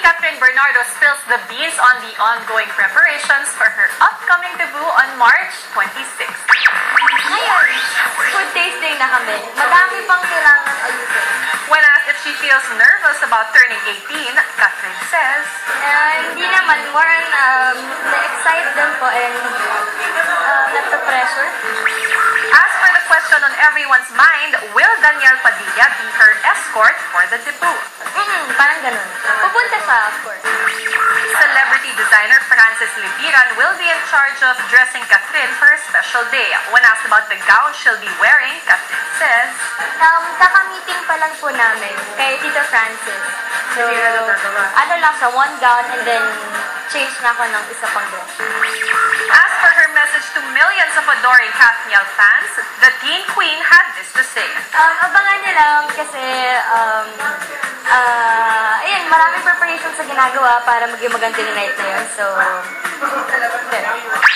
Catherine Bernardo spills the beans on the ongoing preparations for her upcoming debut on March 26. Ngayon, food tasting na kami. Madami pang kailangan ayusin. When asked if she feels nervous about turning 18, Catherine says, Hindi naman. More on na-excite din po and not the pressure. as for the question on everyone's mind, will Danielle Padilla be her escort for the debut? Parang ganun. Pupunta siya, of course. Celebrity designer Frances Libiran will be in charge of dressing Catherine for a special day. When asked about the gown she'll be wearing, Catherine says, Kaka-meeting pa lang po namin kay Tito Francis. So, ano lang siya, one gown and then change na ako ng isa pang dress. As for her message to millions of adoring Kathniel fans, the teen queen had this to say. Abangan niyo lang kasi ayun, maraming preparations sa ginagawa para maging maganda na night na yun. So, good.